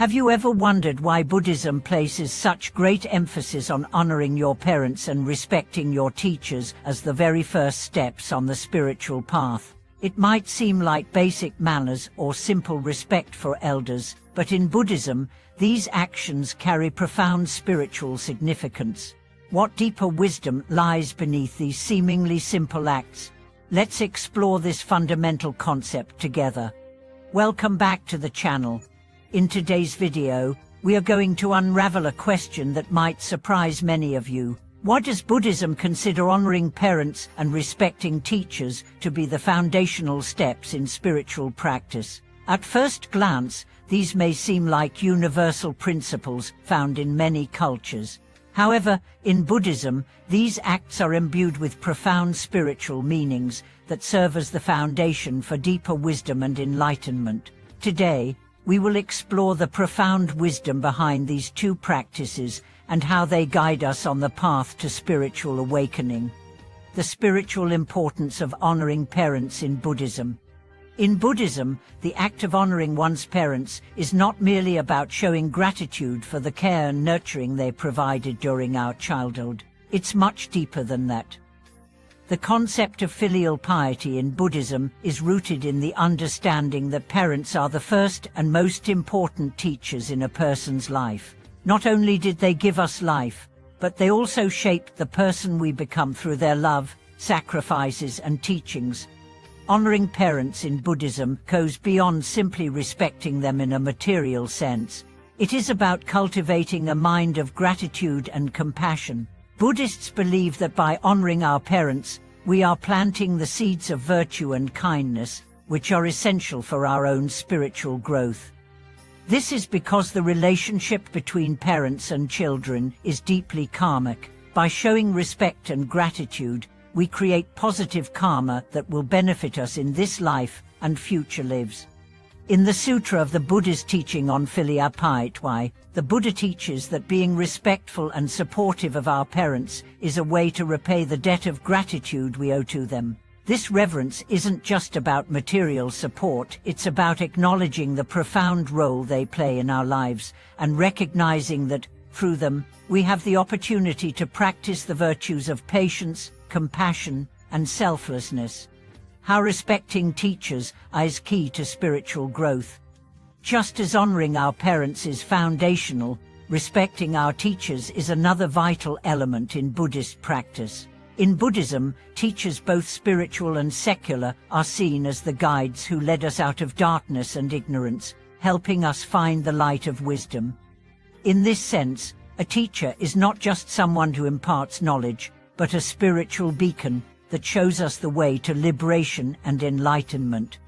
Have you ever wondered why Buddhism places such great emphasis on honoring your parents and respecting your teachers as the very first steps on the spiritual path? It might seem like basic manners or simple respect for elders, but in Buddhism, these actions carry profound spiritual significance. What deeper wisdom lies beneath these seemingly simple acts? Let's explore this fundamental concept together. Welcome back to the channel. In today's video, we are going to unravel a question that might surprise many of you. Why does Buddhism consider honoring parents and respecting teachers to be the foundational steps in spiritual practice? At first glance, these may seem like universal principles found in many cultures. However, in Buddhism, these acts are imbued with profound spiritual meanings that serve as the foundation for deeper wisdom and enlightenment. Today, we will explore the profound wisdom behind these two practices and how they guide us on the path to spiritual awakening. The spiritual importance of honoring parents in Buddhism. In Buddhism, the act of honoring one's parents is not merely about showing gratitude for the care and nurturing they provided during our childhood. It's much deeper than that. The concept of filial piety in Buddhism is rooted in the understanding that parents are the first and most important teachers in a person's life. Not only did they give us life, but they also shaped the person we become through their love, sacrifices, and teachings. Honoring parents in Buddhism goes beyond simply respecting them in a material sense. It is about cultivating a mind of gratitude and compassion. Buddhists believe that by honoring our parents, we are planting the seeds of virtue and kindness, which are essential for our own spiritual growth. This is because the relationship between parents and children is deeply karmic. By showing respect and gratitude, we create positive karma that will benefit us in this life and future lives. In the Sutra of the Buddha's teaching on filial piety, the Buddha teaches that being respectful and supportive of our parents is a way to repay the debt of gratitude we owe to them. This reverence isn't just about material support, it's about acknowledging the profound role they play in our lives and recognizing that, through them, we have the opportunity to practice the virtues of patience, compassion, and selflessness. How respecting teachers is key to spiritual growth. Just as honoring our parents is foundational, respecting our teachers is another vital element in Buddhist practice. In Buddhism, teachers, both spiritual and secular, are seen as the guides who led us out of darkness and ignorance, helping us find the light of wisdom. In this sense, a teacher is not just someone who imparts knowledge, but a spiritual beacon that shows us the way to liberation and enlightenment.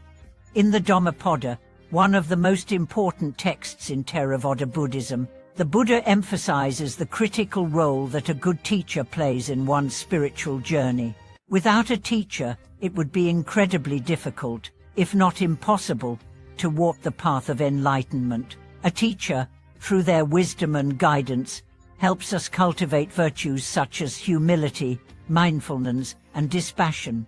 In the Dhammapada, one of the most important texts in Theravada Buddhism, the Buddha emphasizes the critical role that a good teacher plays in one's spiritual journey. Without a teacher, it would be incredibly difficult, if not impossible, to walk the path of enlightenment. A teacher, through their wisdom and guidance, helps us cultivate virtues such as humility, mindfulness, and dispassion,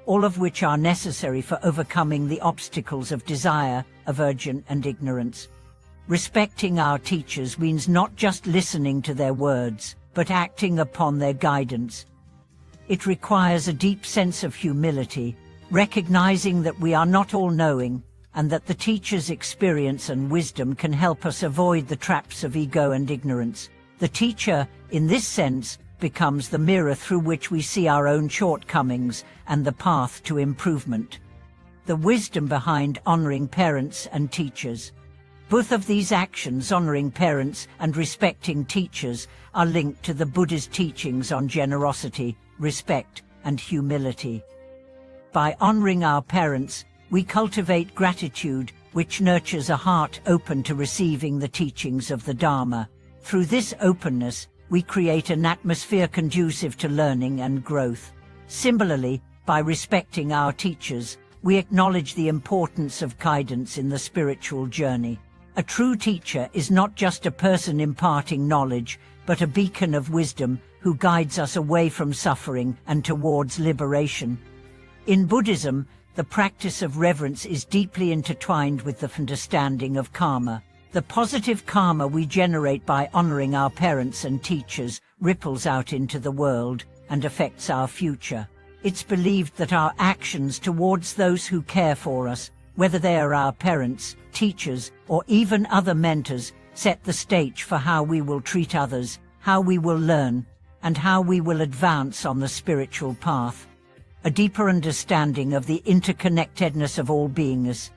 all of which are necessary for overcoming the obstacles of desire, aversion, and ignorance. Respecting our teachers means not just listening to their words, but acting upon their guidance. It requires a deep sense of humility, recognizing that we are not all-knowing, and that the teacher's experience and wisdom can help us avoid the traps of ego and ignorance. The teacher, in this sense, becomes the mirror through which we see our own shortcomings and the path to improvement. The wisdom behind honoring parents and teachers. Both of these actions, honoring parents and respecting teachers, are linked to the Buddha's teachings on generosity, respect, and humility. By honoring our parents, we cultivate gratitude, which nurtures a heart open to receiving the teachings of the Dharma. Through this openness, we create an atmosphere conducive to learning and growth. Similarly, by respecting our teachers, we acknowledge the importance of guidance in the spiritual journey. A true teacher is not just a person imparting knowledge, but a beacon of wisdom who guides us away from suffering and towards liberation. In Buddhism, the practice of reverence is deeply intertwined with the understanding of karma. The positive karma we generate by honoring our parents and teachers ripples out into the world and affects our future. It's believed that our actions towards those who care for us, whether they are our parents, teachers, or even other mentors, set the stage for how we will treat others, how we will learn, and how we will advance on the spiritual path. A deeper understanding of the interconnectedness of all beingness.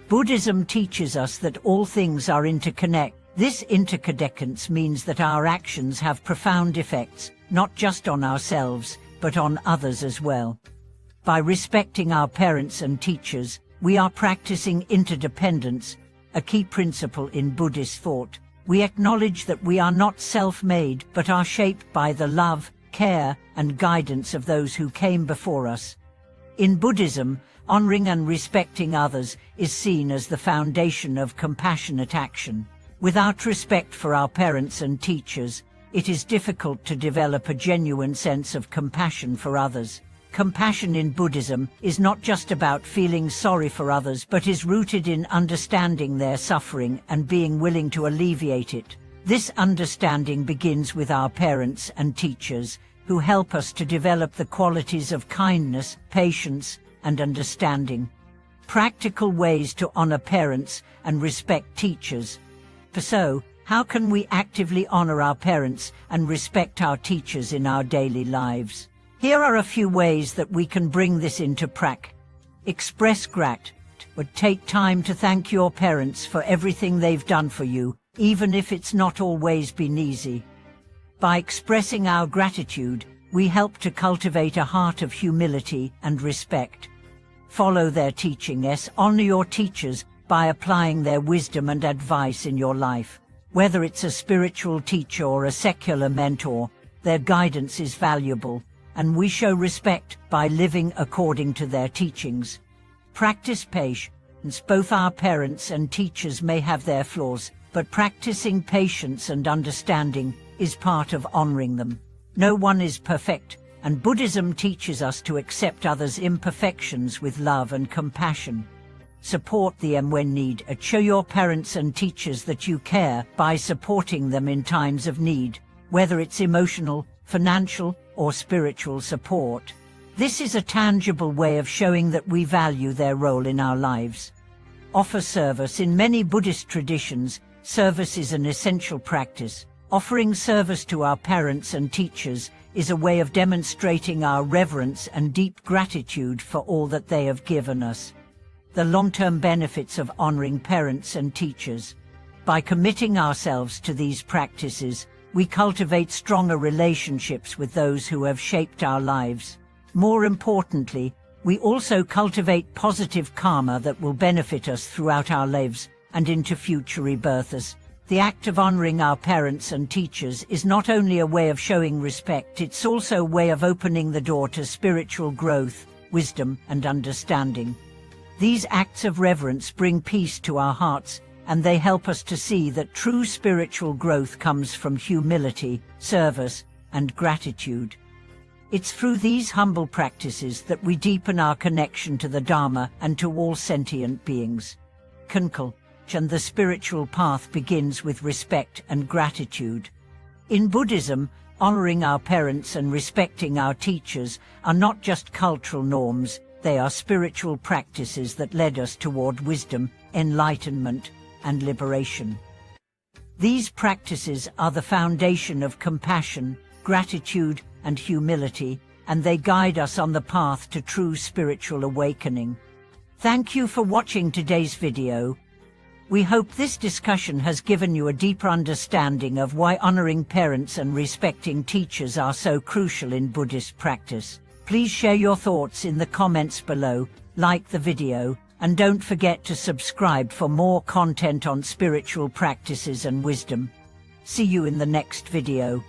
Buddhism teaches us that all things are interconnected. This interconnectedness means that our actions have profound effects, not just on ourselves, but on others as well. By respecting our parents and teachers, we are practicing interdependence, a key principle in Buddhist thought. We acknowledge that we are not self-made, but are shaped by the love, care, and guidance of those who came before us. In Buddhism, honoring and respecting others is seen as the foundation of compassionate action. Without respect for our parents and teachers, it is difficult to develop a genuine sense of compassion for others. Compassion in Buddhism is not just about feeling sorry for others, but is rooted in understanding their suffering and being willing to alleviate it. This understanding begins with our parents and teachers, who help us to develop the qualities of kindness, patience, and understanding. Practical ways to honor parents and respect teachers. So, how can we actively honor our parents and respect our teachers in our daily lives? Here are a few ways that we can bring this into practice. Express gratitude. Take time to thank your parents for everything they've done for you, even if it's not always been easy. By expressing our gratitude, we help to cultivate a heart of humility and respect. Follow their teachings. Honor your teachers by applying their wisdom and advice in your life. Whether it's a spiritual teacher or a secular mentor, their guidance is valuable, and we show respect by living according to their teachings. Practice patience. Both our parents and teachers may have their flaws, but practicing patience and understanding is part of honoring them. No one is perfect, and Buddhism teaches us to accept others' imperfections with love and compassion. Support them when needed. Show your parents and teachers that you care by supporting them in times of need, whether it's emotional, financial, or spiritual support. This is a tangible way of showing that we value their role in our lives. Offer service. In many Buddhist traditions, service is an essential practice. Offering service to our parents and teachers is a way of demonstrating our reverence and deep gratitude for all that they have given us. The long-term benefits of honoring parents and teachers. By committing ourselves to these practices, we cultivate stronger relationships with those who have shaped our lives. More importantly, we also cultivate positive karma that will benefit us throughout our lives and into future rebirths. The act of honoring our parents and teachers is not only a way of showing respect, it's also a way of opening the door to spiritual growth, wisdom, and understanding. These acts of reverence bring peace to our hearts, and they help us to see that true spiritual growth comes from humility, service, and gratitude. It's through these humble practices that we deepen our connection to the Dharma and to all sentient beings. And the spiritual path begins with respect and gratitude. In Buddhism, honoring our parents and respecting our teachers are not just cultural norms, they are spiritual practices that led us toward wisdom, enlightenment, and liberation. These practices are the foundation of compassion, gratitude, and humility, and they guide us on the path to true spiritual awakening. Thank you for watching today's video. We hope this discussion has given you a deeper understanding of why honoring parents and respecting teachers are so crucial in Buddhist practice. Please share your thoughts in the comments below, like the video, and don't forget to subscribe for more content on spiritual practices and wisdom. See you in the next video.